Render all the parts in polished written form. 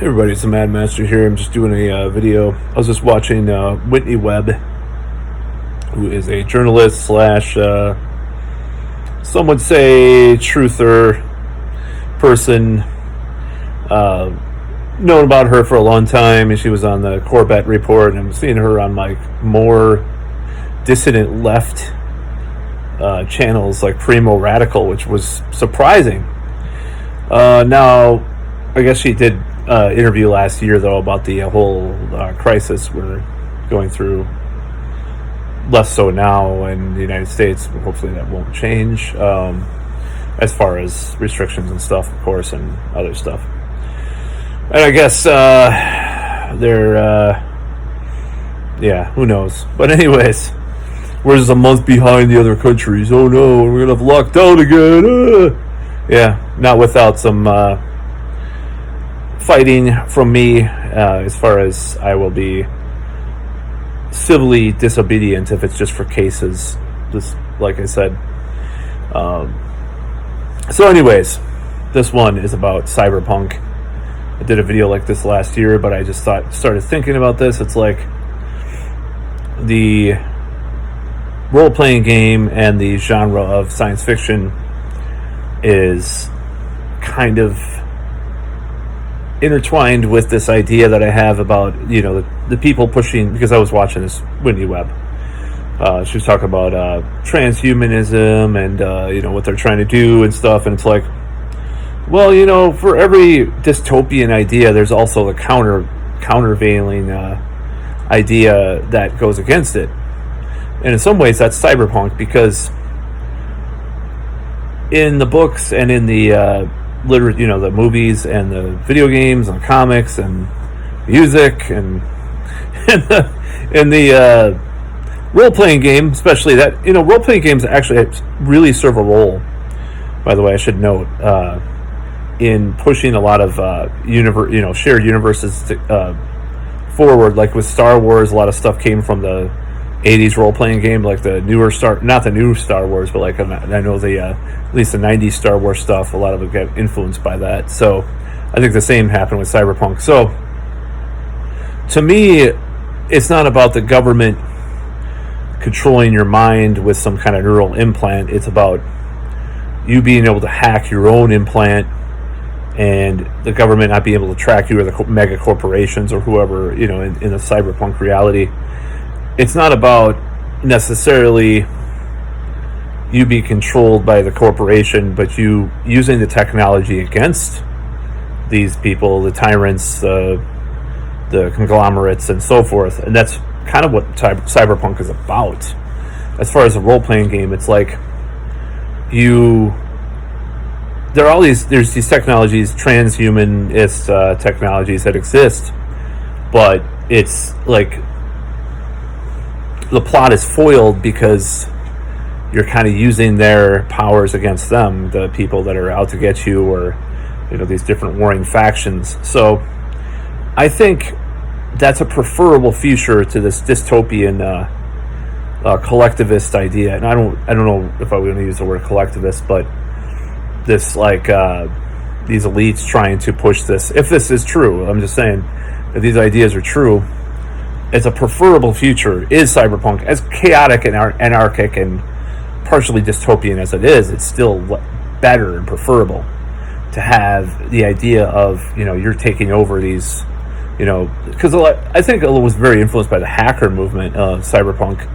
Hey everybody, it's the Mad Master here. I'm just doing a video. I was just watching Whitney Webb, who is a journalist slash, some would say, truther person. Known about her for a long time, and she was on the Corbett Report, and I'm seeing her on like more dissident left channels like Primo Radical, which was surprising. Now, I guess she did interview last year though about the whole crisis we're going through, less so now in the United States, but hopefully that won't change, as far as restrictions and stuff, of course, and other stuff. And I guess they're who knows, but anyways, we're just a month behind the other countries. Oh no, we're gonna have lockdown again. Yeah, not without some fighting from me, as far as I will be civilly disobedient if it's just for cases, just like I said. So anyways, this one is about Cyberpunk. I did a video like this last year, but I just started thinking about this. It's like the role-playing game and the genre of science fiction is kind of intertwined with this idea that I have about, the people pushing, because I was watching this Whitney Webb. She was talking about transhumanism and, what they're trying to do and stuff. And it's like, well, for every dystopian idea, there's also the countervailing idea that goes against it. And in some ways, that's cyberpunk, because in the books and in the the movies and the video games and comics and music and in the role-playing game, especially that, role-playing games actually really serve a role, by the way, I should note, in pushing a lot of shared universes forward. Like with Star Wars, a lot of stuff came from the 80s role-playing game, like the newer not the new Star Wars, but like I know at least the 90s Star Wars stuff, a lot of it got influenced by that. So I think the same happened with Cyberpunk. So to me, it's not about the government controlling your mind with some kind of neural implant. It's about you being able to hack your own implant and the government not being able to track you, or the mega corporations or whoever, in a cyberpunk reality. It's not about necessarily you be controlled by the corporation, but you using the technology against these people, the tyrants, the conglomerates, and so forth. And that's kind of what Cyberpunk is about. As far as a role-playing game, it's like there's these technologies, transhumanist technologies that exist, but it's like the plot is foiled because you're kind of using their powers against them, the people that are out to get you, or these different warring factions. So I think that's a preferable future to this dystopian collectivist idea. And I don't know if I want to use the word collectivist, but this these elites trying to push this. If this is true, I'm just saying, if these ideas are true, it's a preferable future is Cyberpunk. As chaotic and anarchic and partially dystopian as it is, it's still better and preferable to have the idea of, you're taking over these, because I think it was very influenced by the hacker movement of Cyberpunk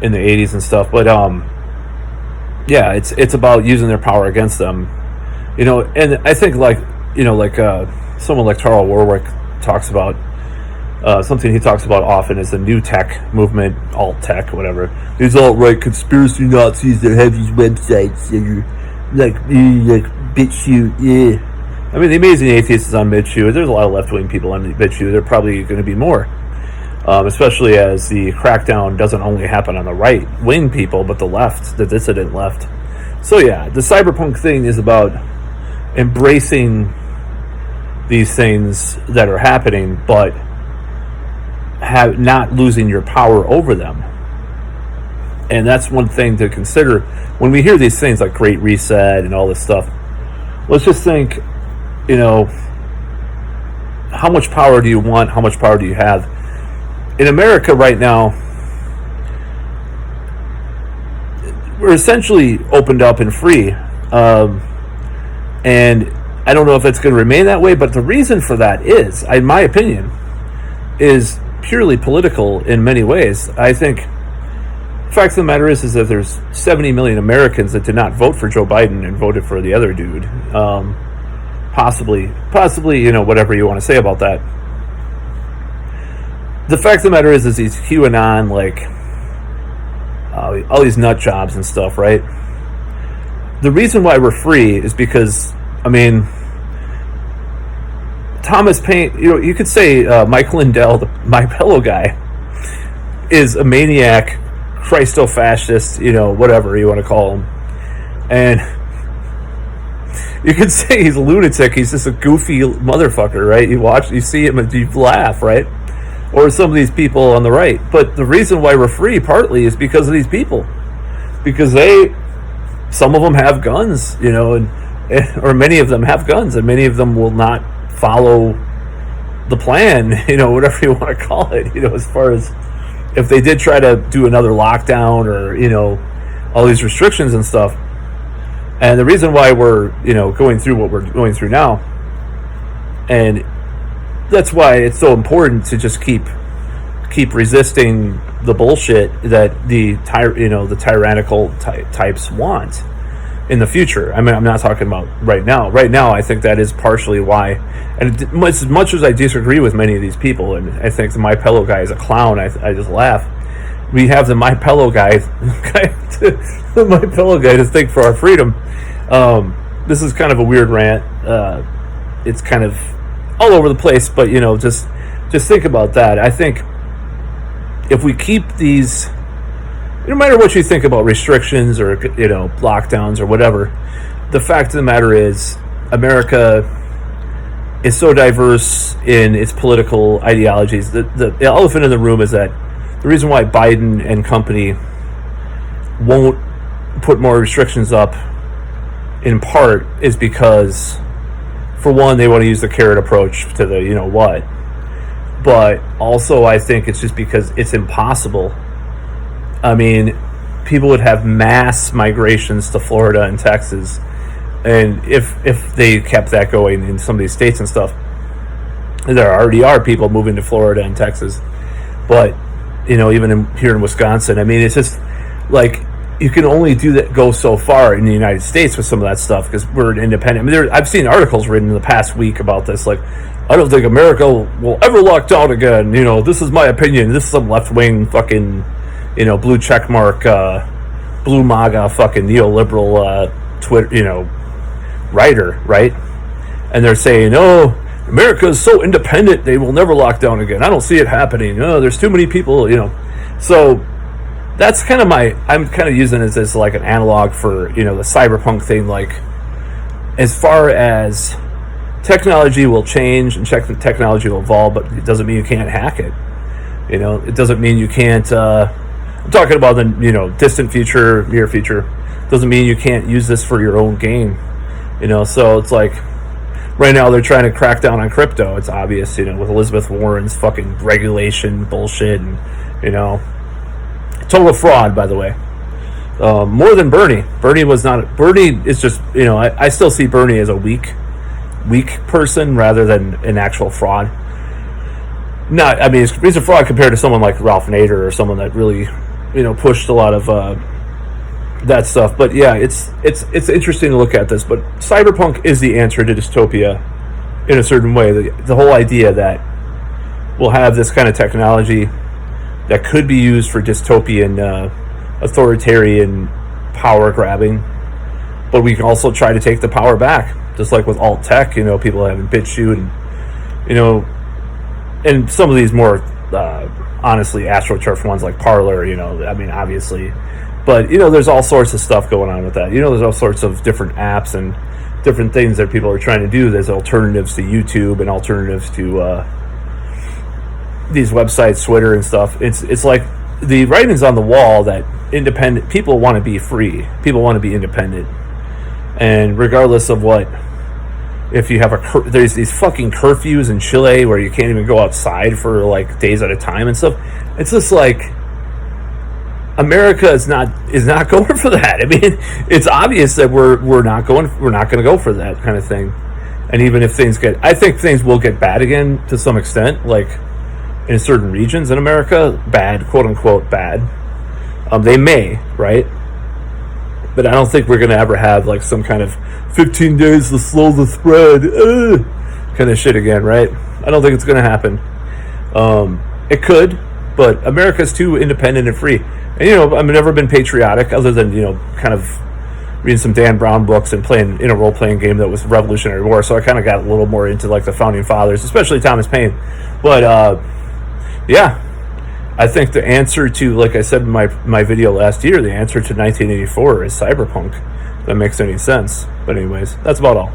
in the 80s and stuff. But it's about using their power against them, and I think someone like Charles Warwick talks about, something he talks about often is the new tech movement, alt tech, whatever. These alt-right conspiracy Nazis that have these websites that are like BitChute. Yeah, I mean, the Amazing Atheist is on BitChute. There's a lot of left-wing people on BitChute. There are probably going to be more, especially as the crackdown doesn't only happen on the right-wing people, but the left, the dissident left. So yeah, the cyberpunk thing is about embracing these things that are happening, but not losing your power over them. And that's one thing to consider when we hear these things like Great Reset and all this stuff. Let's just think, how much power do you want? How much power do you have? In America right now, we're essentially opened up and free. And I don't know if it's going to remain that way, but the reason for that is, in my opinion, is purely political in many ways. I think the fact of the matter is that there's 70 million Americans that did not vote for Joe Biden and voted for the other dude. Possibly, whatever you want to say about that. The fact of the matter is these QAnon, like, all these nut jobs and stuff, right? The reason why we're free is because, Thomas Paine, you could say Mike Lindell, the My Pillow guy, is a maniac, Christo-fascist, whatever you want to call him. And you could say he's a lunatic, he's just a goofy motherfucker, right? You see him and you laugh, right? Or some of these people on the right. But the reason why we're free, partly, is because of these people. Because some of them have guns, or many of them have guns, and many of them will not follow the plan, whatever you want to call it, as far as if they did try to do another lockdown or, all these restrictions and stuff. And the reason why we're, going through what we're going through now, and that's why it's so important to just keep resisting the bullshit that the tyrannical types want in the future. I'm not talking about right now. Right now, I think that is partially why. And as much as I disagree with many of these people, and I think the My Pillow guy is a clown, I just laugh. We have the My Pillow guy, the My Pillow guy to think for our freedom. This is kind of a weird rant. It's kind of all over the place, but just think about that. I think if we keep these, no matter what you think about restrictions or lockdowns or whatever, the fact of the matter is America is so diverse in its political ideologies. The elephant in the room is that the reason why Biden and company won't put more restrictions up, in part, is because, for one, they want to use the carrot approach to the what. But also, I think it's just because it's impossible. People would have mass migrations to Florida and Texas, and if they kept that going in some of these states and stuff, there already are people moving to Florida and Texas. But even here in Wisconsin, it's just like you can only go so far in the United States with some of that stuff because we're independent. I've seen articles written in the past week about this, like, I don't think America will ever lock down again. This is my opinion. This is some left-wing fucking, blue checkmark, blue MAGA fucking neoliberal Twitter, writer, right? And they're saying, America is so independent, they will never lock down again. I don't see it happening. There's too many people, So that's kind of I'm kind of using it as like an analog for, the cyberpunk thing. Like, as far as technology will change and technology will evolve, but it doesn't mean you can't hack it. It doesn't mean you can't, I'm talking about the, distant future, near future. Doesn't mean you can't use this for your own gain. So it's like, right now they're trying to crack down on crypto. It's obvious, with Elizabeth Warren's fucking regulation bullshit and, total fraud, by the way. More than Bernie. Bernie is just, I still see Bernie as a weak person rather than an actual fraud. He's a fraud compared to someone like Ralph Nader or someone that really, pushed a lot of that stuff. But yeah, it's interesting to look at this. But Cyberpunk is the answer to dystopia in a certain way. The whole idea that we'll have this kind of technology that could be used for dystopian, authoritarian power grabbing, but we can also try to take the power back, just like with alt tech. People having BitChute and and some of these more honestly astroturf ones like Parler. Obviously. But, there's all sorts of stuff going on with that. There's all sorts of different apps and different things that people are trying to do. There's alternatives to YouTube and alternatives to these websites, Twitter and stuff. It's like the writing's on the wall that independent people want to be free. People want to be independent. And regardless of what if you have there's these fucking curfews in Chile where you can't even go outside for like days at a time and stuff. It's just like America is not going for that. I mean, it's obvious that we're not going to go for that kind of thing. And even if I think things will get bad again to some extent, like in certain regions in America, bad, quote unquote bad. They may, right? But I don't think we're going to ever have like some kind of 15 days to slow the spread kind of shit again, right? I don't think it's going to happen. It could, but America's too independent and free. And, I've never been patriotic other than, kind of reading some Dan Brown books and playing in a role-playing game that was Revolutionary War. So I kind of got a little more into like the Founding Fathers, especially Thomas Paine. But, yeah. I think the answer to, like I said in my video last year, the answer to 1984 is Cyberpunk. If that makes any sense. But anyways, that's about all.